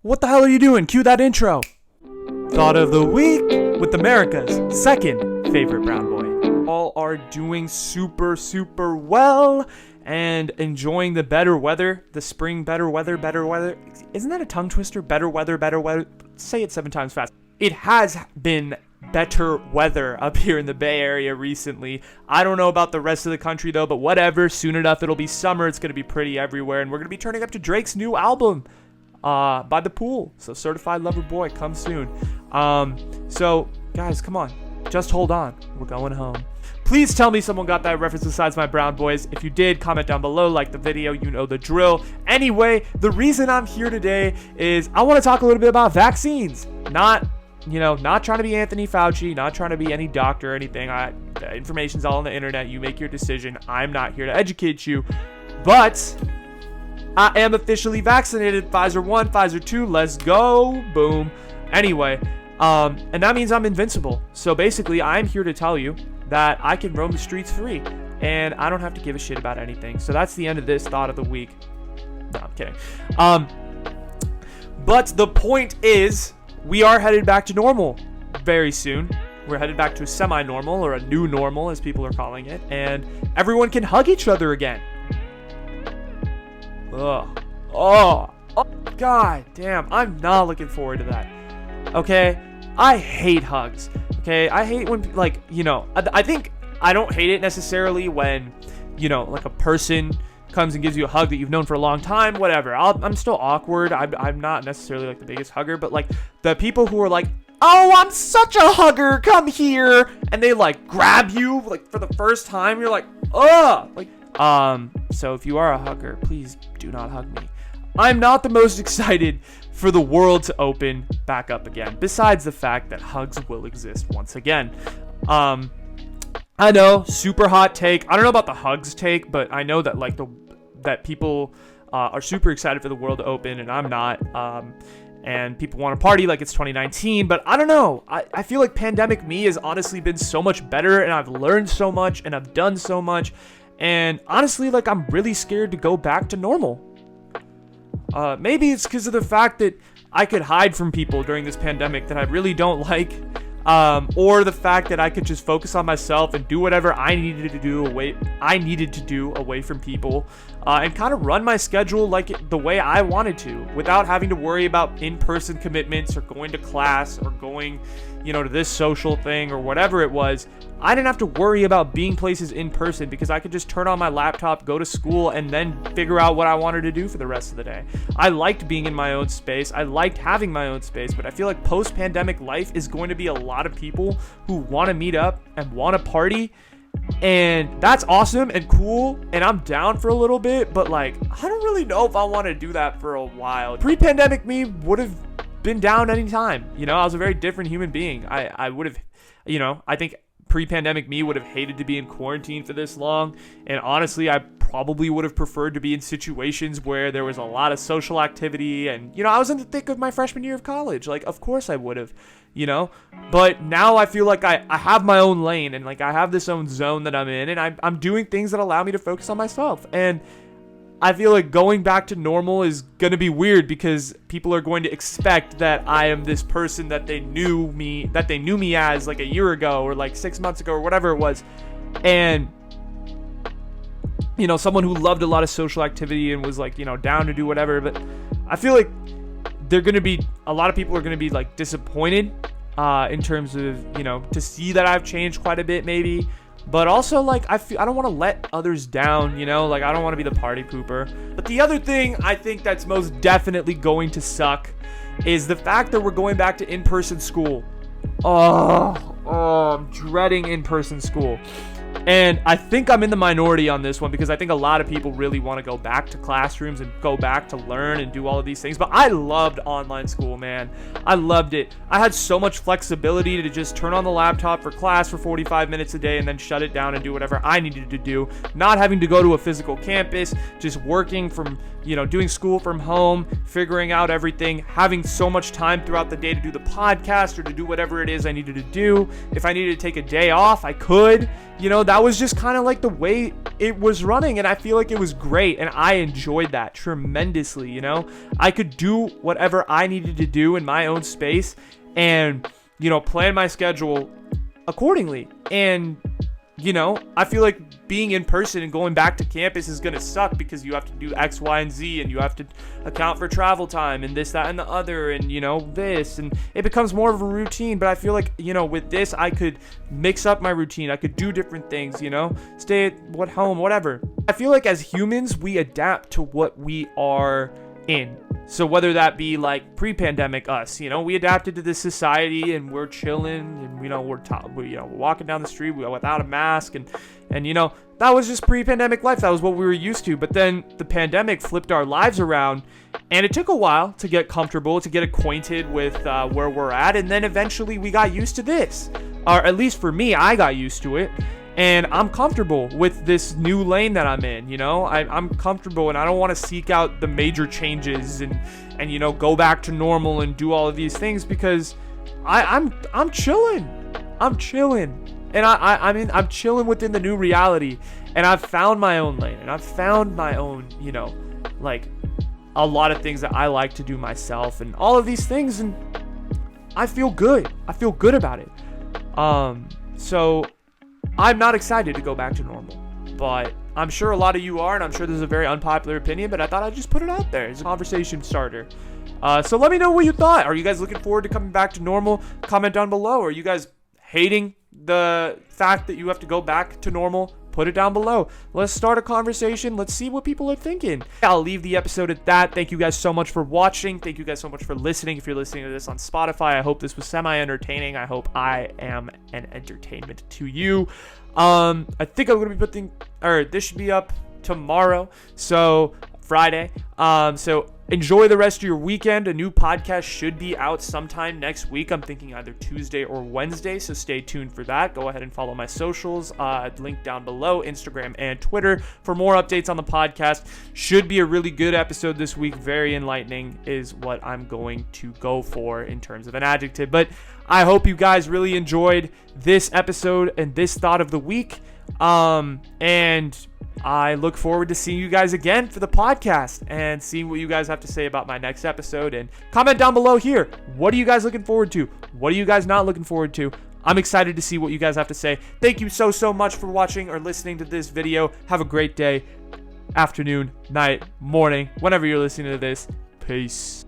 What the hell are you doing? Cue that intro. Thought of the week with America's second favorite brown boy. All are doing super well and enjoying the better weather, the spring better weather. Isn't that a tongue twister? Better weather. Say it 7 times fast. It has been better weather up here in the Bay Area recently. I don't know about the rest of the country though, but whatever. Soon enough, it'll be summer. It's going to be pretty everywhere. And we're going to be turning up to Drake's new album by the pool. So Certified Lover Boy comes soon. So guys, come on. Just hold on. We're going home. Please tell me someone got that reference besides my brown boys. If you did, comment down below, like the video, you know the drill. Anyway, the reason I'm here today is I want to talk a little bit about vaccines. Not trying to be Anthony Fauci, not trying to be any doctor or anything. The information's all on the internet. You make your decision. I'm not here to educate you. But I am officially vaccinated. Pfizer 1, Pfizer 2, let's go. Boom. Anyway, and that means I'm invincible. So basically, I'm here to tell you that I can roam the streets free. And I don't have to give a shit about anything. So that's the end of this thought of the week. No, I'm kidding. But the point is, we are headed back to normal very soon. We're headed back to a semi-normal, or a new normal, as people are calling it. And everyone can hug each other again. Oh, god damn. I'm not looking forward to that. Okay? I hate hugs. Okay? I hate when, I think I don't hate it necessarily when, like a person comes and gives you a hug that you've known for a long time, whatever. I'm still awkward. I'm not necessarily like the biggest hugger, but like the people who are like, oh, I'm such a hugger, come here, and they like grab you like for the first time, you're like, ugh, like, so if you are a hugger, please do not hug me. I'm not the most excited for the world to open back up again, besides the fact that hugs will exist once again. I know, super hot take. I don't know about the hugs take, but I know that that people are super excited for the world to open, and I'm not. And people want to party like it's 2019, but I don't know. I feel like pandemic me has honestly been so much better, and I've learned so much, and I've done so much. And honestly, like, I'm really scared to go back to normal. Maybe it's because of the fact that I could hide from people during this pandemic that I really don't like. Or the fact that I could just focus on myself and do whatever I needed to do away from people, and kind of run my schedule the way I wanted to, without having to worry about in-person commitments or going to class or going, to this social thing or whatever it was. I didn't have to worry about being places in person because I could just turn on my laptop, go to school, and then figure out what I wanted to do for the rest of the day. I liked being in my own space. I liked having my own space, but I feel like post-pandemic life is going to be a lot of people who want to meet up and want to party, and that's awesome and cool, and I'm down for a little bit, but like, I don't really know if I want to do that for a while. Pre-pandemic me would have been down anytime. I was a very different human being. I would have, I think pre-pandemic me would have hated to be in quarantine for this long, and honestly, I probably would have preferred to be in situations where there was a lot of social activity, and I was in the thick of my freshman year of college. Like, of course I would have, but now I feel like I have my own lane, and like I have this own zone that I'm in, and I'm doing things that allow me to focus on myself. And I feel like going back to normal is going to be weird because people are going to expect that I am this person that they knew me as like a year ago or like 6 months ago or whatever it was. And, someone who loved a lot of social activity and was like, down to do whatever. But I feel like a lot of people are going to be like disappointed in terms of, to see that I've changed quite a bit maybe. But also, like, I don't want to let others down, like, I don't want to be the party pooper. But the other thing I think that's most definitely going to suck is the fact that we're going back to in-person school. Oh, I'm dreading in-person school. And I think I'm in the minority on this one because I think a lot of people really want to go back to classrooms and go back to learn and do all of these things. But I loved online school, man. I loved it. I had so much flexibility to just turn on the laptop for class for 45 minutes a day and then shut it down and do whatever I needed to do. Not having to go to a physical campus, just working from, doing school from home, figuring out everything, having so much time throughout the day to do the podcast or to do whatever it is I needed to do. If I needed to take a day off, I could. that was just kind of like the way it was running, and I feel like it was great, and I enjoyed that tremendously. I could do whatever I needed to do in my own space, and plan my schedule accordingly. And I feel like being in person and going back to campus is going to suck, because you have to do X, Y, and Z, and you have to account for travel time and this, that, and the other, and this, and it becomes more of a routine. But I feel like, with this, I could mix up my routine. I could do different things, stay at home, whatever. I feel like as humans, we adapt to what we are in. So whether that be like pre-pandemic us, we adapted to this society, and we're chilling, and we're walking down the street without a mask, and that was just pre-pandemic life. That was what we were used to. But then the pandemic flipped our lives around, and it took a while to get comfortable, to get acquainted with where we're at, and then eventually we got used to this, or at least for me, I got used to it. And I'm comfortable with this new lane that I'm in, I'm comfortable, and I don't want to seek out the major changes and go back to normal and do all of these things, because I'm chilling. I'm chilling. And I'm chilling within the new reality, and I've found my own lane, and I've found my own, like a lot of things that I like to do myself, and all of these things, and I feel good. I feel good about it. So I'm not excited to go back to normal, but I'm sure a lot of you are, and I'm sure this is a very unpopular opinion, but I thought I'd just put it out there as a conversation starter. So let me know what you thought. Are you guys looking forward to coming back to normal? Comment down below. Are you guys hating the fact that you have to go back to normal? Put it down below. Let's start a conversation. Let's see what people are thinking. I'll leave the episode at that. Thank you guys so much for watching. Thank you guys so much for listening. If you're listening to this on Spotify, I hope this was semi-entertaining. I hope I am an entertainment to you. I think I'm going to be this should be up tomorrow. So Friday. So enjoy the rest of your weekend. A new podcast should be out sometime next week. I'm thinking either Tuesday or Wednesday, so stay tuned for that. Go ahead and follow my socials, link down below, Instagram and Twitter, for more updates on the podcast. Should be a really good episode this week. Very enlightening is what I'm going to go for in terms of an adjective. But I hope you guys really enjoyed this episode and this thought of the week. And I look forward to seeing you guys again for the podcast and seeing what you guys have to say about my next episode. And comment down below here. What are you guys looking forward to? What are you guys not looking forward to? I'm excited to see what you guys have to say. Thank you so much for watching or listening to this video. Have a great day, afternoon, night, morning, whenever you're listening to this. Peace.